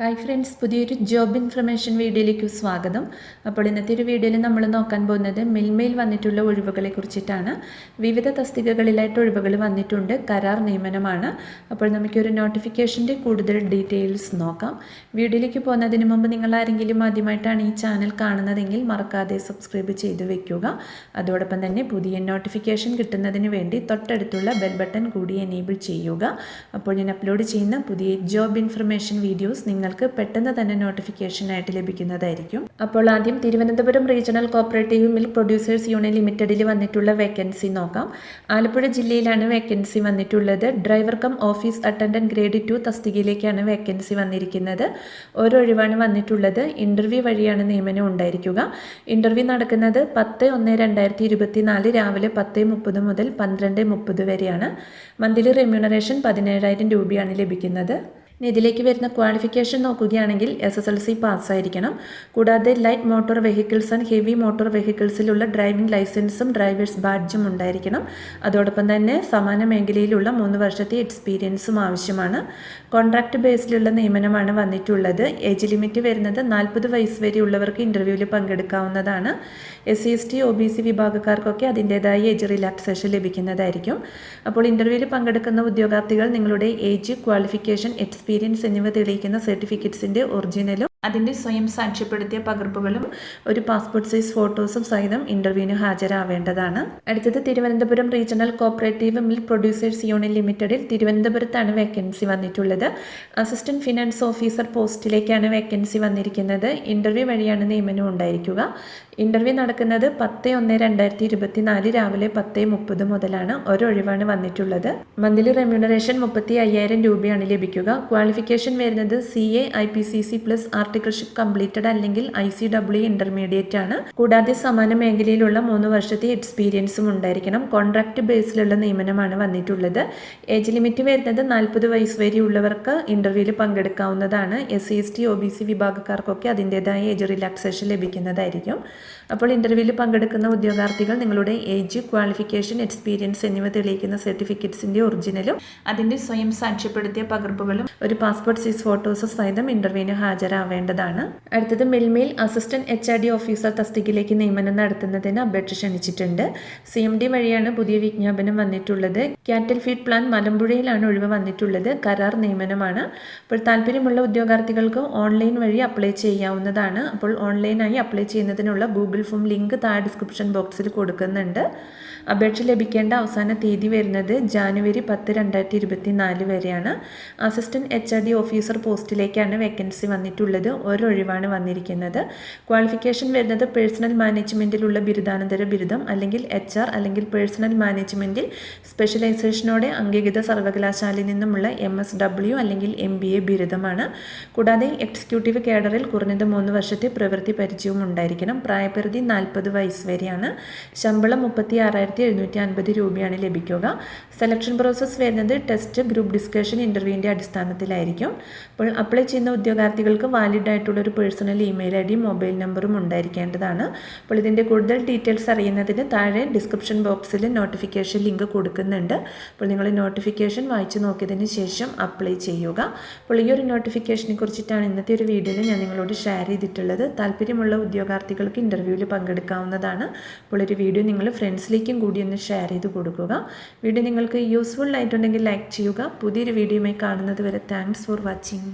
Hi friends, പുതിയൊരു job information വീഡിയോയിലേക്ക് സ്വാഗതം. അപ്പോൾ ഇന്നത്തെ ഒരു വീഡിയോയിൽ നമ്മൾ നോക്കാൻ പോകുന്നത് മിൽമയിൽ വന്നിട്ടുള്ള ഒഴിവുകളെ കുറിച്ചിട്ടാണ്. വിവിധ തസ്തികകളിലായിട്ട് ഒഴിവുകൾ വന്നിട്ടുണ്ട്. കരാർ നിയമനമാണ്. അപ്പോൾ നമുക്കൊരു നോട്ടിഫിക്കേഷൻ്റെ കൂടുതൽ ഡീറ്റെയിൽസ് നോക്കാം. വീഡിയോയിലേക്ക് പോകുന്നതിന് മുമ്പ് നിങ്ങൾ ആരെങ്കിലും ആദ്യമായിട്ടാണ് ഈ ചാനൽ കാണുന്നതെങ്കിൽ മറക്കാതെ സബ്സ്ക്രൈബ് ചെയ്ത് വെക്കുക. അതോടൊപ്പം തന്നെ പുതിയ നോട്ടിഫിക്കേഷൻ കിട്ടുന്നതിന് വേണ്ടി തൊട്ടടുത്തുള്ള ബെൽ ബട്ടൺ കൂടി എനേബിൾ ചെയ്യുക. അപ്പോൾ ഞാൻ അപ്ലോഡ് ചെയ്യുന്ന പുതിയ ജോബ് ഇൻഫർമേഷൻ വീഡിയോസ് നിങ്ങൾക്ക് പെട്ടെന്ന് തന്നെ നോട്ടിഫിക്കേഷനായിട്ട് ലഭിക്കുന്നതായിരിക്കും. അപ്പോൾ ആദ്യം Thiruvananthapuram regional cooperative milk producers union ലിമിറ്റഡിൽ വന്നിട്ടുള്ള വേക്കൻസി നോക്കാം. ആലപ്പുഴ ജില്ലയിലാണ് വേക്കൻസി വന്നിട്ടുള്ളത്. Driver cum office attendant grade 2 തസ്തികയിലേക്കാണ് വേക്കൻസി വന്നിരിക്കുന്നത്. ഒഴിവാണ് വന്നിട്ടുള്ളത്. ഇന്റർവ്യൂ വഴിയാണ് നിയമനം ഉണ്ടായിരിക്കുക. ഇന്റർവ്യൂ നടക്കുന്നത് 10/1/2024 രാവിലെ 10:30 മുതൽ 12:30 വരെയാണ്. മന്ത്ലി റെമ്യൂണറേഷൻ 17,000 രൂപയാണ് ലഭിക്കുന്നത്. ഇതിലേക്ക് വരുന്ന ക്വാളിഫിക്കേഷൻ നോക്കുകയാണെങ്കിൽ SSLC പാസ്സായിരിക്കണം. കൂടാതെ light motor vehicles and heavy motor വെഹിക്കിൾസിലുള്ള ഡ്രൈവിംഗ് ലൈസൻസും ഡ്രൈവേഴ്സ് ബാഡ്ജും ഉണ്ടായിരിക്കണം. അതോടൊപ്പം തന്നെ സമാന മേഖലയിലുള്ള 3 വർഷത്തെ എക്സ്പീരിയൻസും ആവശ്യമാണ്. കോൺട്രാക്ട് ബേസിലുള്ള നിയമനമാണ് വന്നിട്ടുള്ളത്. ഏജ് ലിമിറ്റ് വരുന്നത് 40 വയസ്സ് വരെയുള്ളവർക്ക് ഇൻ്റർവ്യൂവിൽ പങ്കെടുക്കാവുന്നതാണ്. SC ST OBC വിഭാഗക്കാർക്കൊക്കെ അതിൻ്റേതായ ഏജ് റിലാക്സേഷൻ ലഭിക്കുന്നതായിരിക്കും. അപ്പോൾ ഇൻ്റർവ്യൂവിൽ പങ്കെടുക്കുന്ന ഉദ്യോഗാർത്ഥികൾ നിങ്ങളുടെ ഏജ്, ക്വാളിഫിക്കേഷൻ, എക്സ്പീരിയൻസ് എന്നിവ തെളിയിക്കുന്ന സർട്ടിഫിക്കറ്റ്സിൻ്റെ ഒറിജിനലും അതിൻ്റെ സ്വയം സാക്ഷ്യപ്പെടുത്തിയ പകർപ്പുകളും ഒരു പാസ്പോർട്ട് സൈസ് ഫോട്ടോസും സഹിതം ഇൻ്റർവ്യൂവിന് ഹാജരാവേണ്ടതാണ്. അടുത്തത് Thiruvananthapuram regional cooperative milk producers union ലിമിറ്റഡിൽ തിരുവനന്തപുരത്താണ് വേക്കൻസി വന്നിട്ടുള്ളത്. അസിസ്റ്റന്റ് ഫിനാൻസ് ഓഫീസർ പോസ്റ്റിലേക്കാണ് വേക്കൻസി വന്നിരിക്കുന്നത്. ഇൻ്റർവ്യൂ വഴിയാണ് നിയമനം ഉണ്ടായിരിക്കുക. ഇൻ്റർവ്യൂ നടക്കുന്നത് 10/1/2024 രാവിലെ 10:30 മുതലാണ്. ഒഴിവാണ് വന്നിട്ടുള്ളത്. മന്ത്ലി റെമ്യൂണറേഷൻ 35,000 രൂപയാണ് ലഭിക്കുക. ക്വാളിഫിക്കേഷൻ വരുന്നത് CA IPCC plus articleship completed അല്ലെങ്കിൽ ICW ഇന്റർമീഡിയറ്റ് ആണ്. കൂടാതെ സമാന മേഖലയിലുള്ള 3 വർഷത്തെ എക്സ്പീരിയൻസും ഉണ്ടായിരിക്കണം. കോൺട്രാക്ട് ബേസിലുള്ള നിയമനമാണ് വന്നിട്ടുള്ളത്. ഏജ് ലിമിറ്റ് വരുന്നത് 40 വയസ്സ് വരെയുള്ളവർക്ക് ഇൻ്റർവ്യൂവിൽ പങ്കെടുക്കാവുന്നതാണ്. SC ST OBC വിഭാഗക്കാർക്കൊക്കെ അതിൻ്റേതായ ഏജ് റിലാക്സേഷൻ ലഭിക്കുന്നതായിരിക്കും. അപ്പോൾ ഇൻ്റർവ്യൂവിൽ പങ്കെടുക്കുന്ന ഉദ്യോഗാർത്ഥികൾ നിങ്ങളുടെ ഏജ്, ക്വാളിഫിക്കേഷൻ, എക്സ്പീരിയൻസ് എന്നിവ തെളിയിക്കുന്ന സർട്ടിഫിക്കറ്റ്സിൻ്റെ ഒറിജിനലും അതിൻ്റെ സ്വയം സാക്ഷ്യപ്പെടുത്തിയ പകർപ്പുകളും ഒരു പാസ്പോർട്ട് സൈസ് ഫോട്ടോസും സഹിതം ഇൻ്റർവ്യൂവിന് ഹാജരാവേണ്ടതാണ്. അടുത്തത് മിൽമയിൽ അസിസ്റ്റന്റ് HRD ഓഫീസർ തസ്തികയിലേക്ക് നിയമനം നടത്തുന്നതിന് അപേക്ഷ ക്ഷണിച്ചിട്ടുണ്ട്. CMD വഴിയാണ് പുതിയ വിജ്ഞാപനം വന്നിട്ടുള്ളത്. കാറ്റൽ ഫീഡ് പ്ലാൻ മലമ്പുഴയിലാണ് ഒഴിവ് വന്നിട്ടുള്ളത്. കരാർ നിയമനമാണ്. അപ്പോൾ താല്പര്യമുള്ള ഉദ്യോഗാർത്ഥികൾക്ക് ഓൺലൈൻ വഴി അപ്ലൈ ചെയ്യാവുന്നതാണ്. അപ്പോൾ ഓൺലൈനായി അപ്ലൈ ചെയ്യുന്നതിനുള്ള ഗൂഗിൾ ഫോം ലിങ്ക് താഴെ ഡിസ്ക്രിപ്ഷൻ ബോക്സിൽ കൊടുക്കുന്നുണ്ട്. അപേക്ഷ ലഭിക്കേണ്ട അവസാന തീയതി വരുന്നത് ജാനുവരി 10, 2024 വരെയാണ്. അസിസ്റ്റന്റ് HRD ഓഫീസർ പോസ്റ്റിലേക്കാണ് വേക്കൻസി വന്നിട്ടുള്ളത്. ഒഴിവാണ് വന്നിരിക്കുന്നത്. ക്വാളിഫിക്കേഷൻ വരുന്നത് പേഴ്സണൽ മാനേജ്മെൻറ്റിലുള്ള ബിരുദാനന്തര ബിരുദം അല്ലെങ്കിൽ HR അല്ലെങ്കിൽ പേഴ്സണൽ മാനേജ്മെൻറ്റിൽ സ്പെഷ്യലൈസേഷനോടെ അംഗീകൃത സർവകലാശാലയിൽ നിന്നുമുള്ള MSW അല്ലെങ്കിൽ MBA ബിരുദമാണ്. കൂടാതെ എക്സിക്യൂട്ടീവ് കേഡറിൽ കുറഞ്ഞത് 3 വർഷത്തെ പ്രവൃത്തി പരിചയവും ഉണ്ടായിരിക്കണം. പ്രായപരിധി 40 വയസ്സ് വരെയാണ്. ശമ്പളം 36,750 രൂപയാണ് ലഭിക്കുക. സെലക്ഷൻ പ്രോസസ്സ് വരുന്നത് ടെസ്റ്റ്, ഗ്രൂപ്പ് ഡിസ്കഷൻ, ഇൻ്റർവ്യൂവിൻ്റെ അടിസ്ഥാനത്തിലായിരിക്കും. അപ്പോൾ അപ്ലൈ ചെയ്യുന്ന ഉദ്യോഗാർത്ഥികൾക്ക് വാലിഡ് ആയിട്ടുള്ള ഒരു പേഴ്സണൽ ഇമെയിൽ ID, മൊബൈൽ നമ്പറും ഉണ്ടായിരിക്കേണ്ടതാണ്. അപ്പോൾ ഇതിൻ്റെ കൂടുതൽ ഡീറ്റെയിൽസ് അറിയുന്നതിന് താഴെ ഡിസ്ക്രിപ്ഷൻ ബോക്സിൽ നോട്ടിഫിക്കേഷൻ ലിങ്ക് കൊടുക്കുന്നുണ്ട്. അപ്പോൾ നിങ്ങൾ നോട്ടിഫിക്കേഷൻ വായിച്ചു നോക്കിയതിന് ശേഷം അപ്ലൈ ചെയ്യുക. അപ്പോൾ ഈ ഒരു നോട്ടിഫിക്കേഷനെ കുറിച്ചിട്ടാണ് ഇന്നത്തെ ഒരു വീഡിയോയിൽ ഞാൻ നിങ്ങളോട് ഷെയർ ചെയ്തിട്ടുള്ളത്. താല്പര്യമുള്ള ഉദ്യോഗാർത്ഥികൾക്ക് ഇൻ്റർവ്യൂവിൽ പങ്കെടുക്കാവുന്നതാണ്. അപ്പോൾ ഒരു വീഡിയോ നിങ്ങൾ ഫ്രണ്ട്സിലേക്കും കൂടി ഒന്ന് ഷെയർ ചെയ്ത് കൊടുക്കുക. വീഡിയോ നിങ്ങൾക്ക് യൂസ്ഫുൾ ആയിട്ടുണ്ടെങ്കിൽ ലൈക്ക് ചെയ്യുക. പുതിയൊരു വീഡിയോയുമായി കാണുന്നത് വരെ താങ്ക്സ് ഫോർ വാച്ചിങ്.